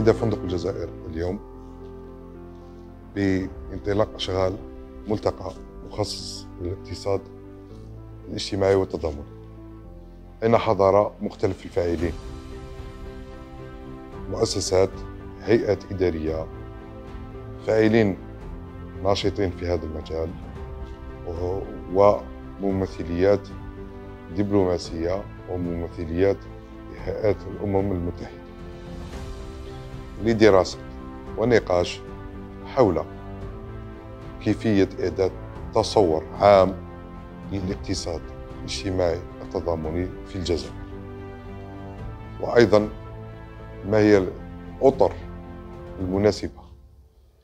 شهد فندق الجزائر اليوم بانطلاق أشغال ملتقى مخصص للاقتصاد الاجتماعي والتضامني، أين حضر مختلف الفاعلين، مؤسسات، هيئات إدارية، فاعلين ناشطين في هذا المجال، وممثليات دبلوماسية وممثليات هيئات الأمم المتحدة لدراسة ونقاش حول كيفية إعداد تصور عام للاقتصاد الاجتماعي التضامني في الجزائر، وأيضا ما هي الأطر المناسبة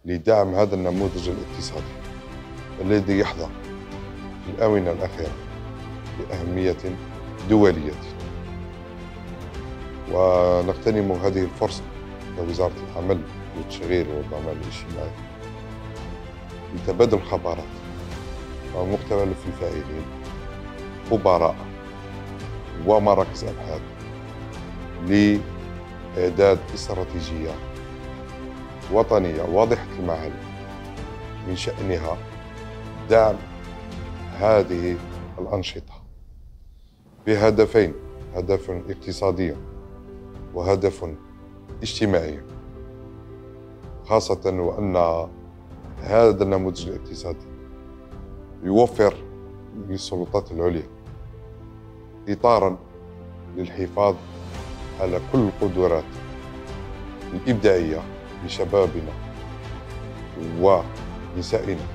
لدعم هذا النموذج الاقتصادي الذي يحظى في الآونة الأخيرة بأهمية دولية. ونغتنم هذه الفرصة كوزارة العمل والتشغيل والضمان الاجتماعي لتبادل الخبرات مع مختلف الفاعلين، خبراء ومراكز أبحاث لإعداد استراتيجية وطنية واضحة المعالم من شأنها دعم هذه الأنشطة بهدفين: هدف اقتصادي وهدف اجتماعي، خاصة وأن هذا النموذج الاقتصادي يوفر للسلطات العليا إطاراً للحفاظ على كل القدرات الإبداعية لشبابنا ونسائنا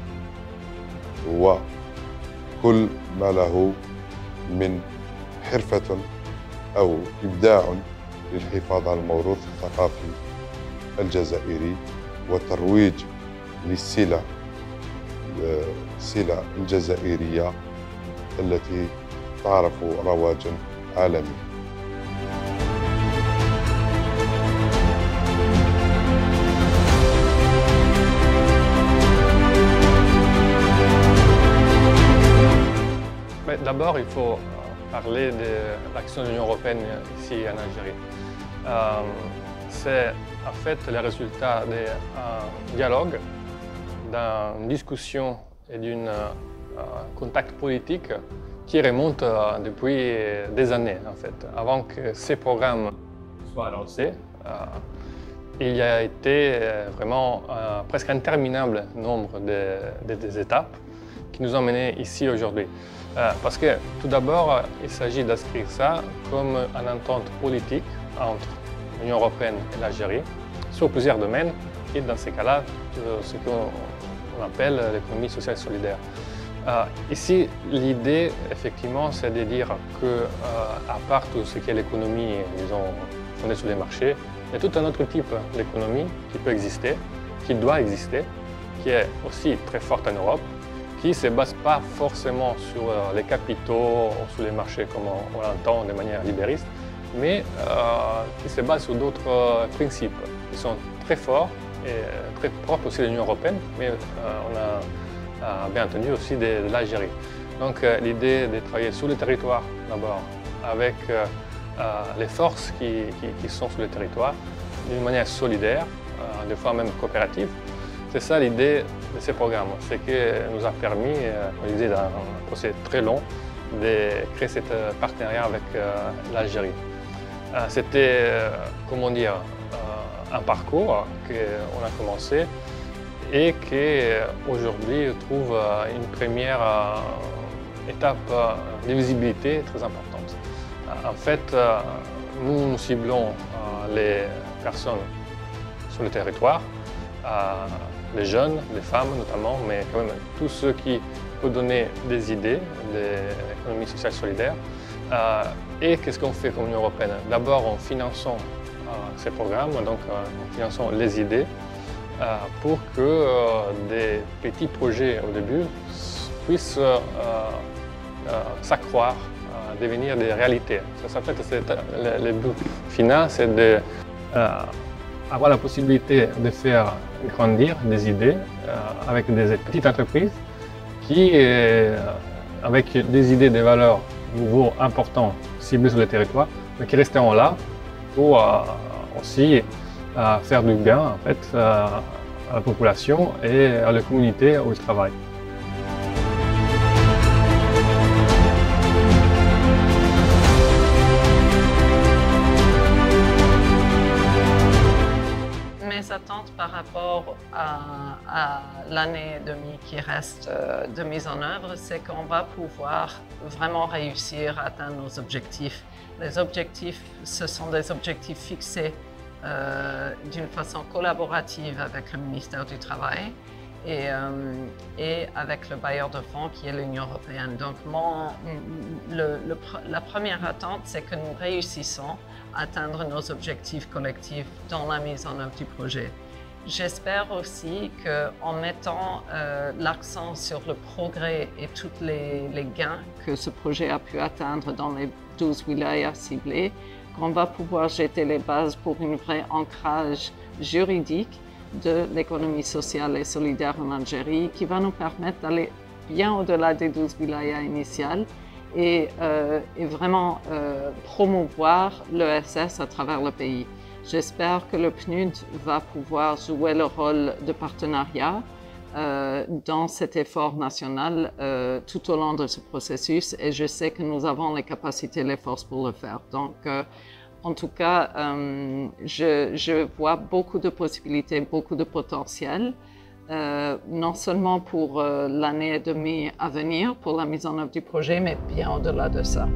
وكل ما له من حرفة أو إبداع للحفاظ على الموروث الثقافي الجزائري والترويج للسلع الجزائرية التي تعرف رواجاً عالمياً. D'abord, il faut parler de l'action de l'Union européenne ici en Algérie. C'est en fait le résultat d'un dialogue, d'une discussion et d'un contact politique qui remonte depuis des années en fait. Avant que ces programmes soient lancés, il y a été vraiment presque interminable nombre des étapes qui nous ont menés ici aujourd'hui. Parce que tout d'abord, il s'agit d'inscrire ça comme une entente politique entre l'Union européenne et l'Algérie sur plusieurs domaines, et dans ces cas-là, ce qu'on appelle l'économie sociale solidaire. Ici, l'idée, effectivement, c'est de dire qu'à part tout ce qui est l'économie, disons, fondée sur les marchés, il y a tout un autre type d'économie qui peut exister, qui doit exister, qui est aussi très forte en Europe, qui ne se base pas forcément sur les capitaux ou sur les marchés comme on l'entend de manière libériste, mais qui se base sur d'autres principes qui sont très forts et très propres aussi de l'Union européenne, mais on a bien entendu aussi de l'Algérie. Donc l'idée de travailler sur le territoire d'abord avec les forces qui sont sur le territoire d'une manière solidaire, des fois même coopérative. C'est ça l'idée de ces programmes, c'est que nous a permis, comme je disais, dans un procès très long, de créer ce partenariat avec l'Algérie. C'était, comment dire, un parcours qu'on a commencé et qui aujourd'hui trouve une première étape de visibilité très importante. En fait, nous ciblons les personnes sur le territoire, les jeunes, les femmes notamment, mais quand même tous ceux qui peuvent donner des idées d'économie sociale solidaire. Et qu'est-ce qu'on fait comme Union européenne? D'abord en finançant ces programmes, donc en finançant les idées, pour que des petits projets au début puissent s'accroître, devenir des réalités. Ça, en fait, le but final, c'est d'avoir la possibilité de faire grandir des idées avec des petites entreprises qui, avec des idées, des valeurs nouveaux, importants, ciblés sur le territoire, mais qui resteront là pour aussi faire du bien en fait, à la population et à la communauté où ils travaillent. Mes attentes par rapport à l'année et demie qui reste de mise en œuvre, c'est qu'on va pouvoir vraiment réussir à atteindre nos objectifs. Les objectifs, ce sont des objectifs fixés d'une façon collaborative avec le ministère du Travail et avec le bailleur de fonds qui est l'Union européenne. Donc la première attente, c'est que nous réussissons à atteindre nos objectifs collectifs dans la mise en œuvre du projet. J'espère aussi qu'en mettant l'accent sur le progrès et tous les gains que ce projet a pu atteindre dans les 12 wilayas ciblées, qu'on va pouvoir jeter les bases pour un vrai ancrage juridique de l'économie sociale et solidaire en Algérie qui va nous permettre d'aller bien au-delà des 12 wilayas initiales et vraiment promouvoir l'ESS à travers le pays. J'espère que le PNUD va pouvoir jouer le rôle de partenariat dans cet effort national tout au long de ce processus et je sais que nous avons les capacités et les forces pour le faire. Donc, en tout cas, je vois beaucoup de possibilités, beaucoup de potentiel, non seulement pour l'année et demie à venir, pour la mise en œuvre du projet, mais bien au-delà de ça.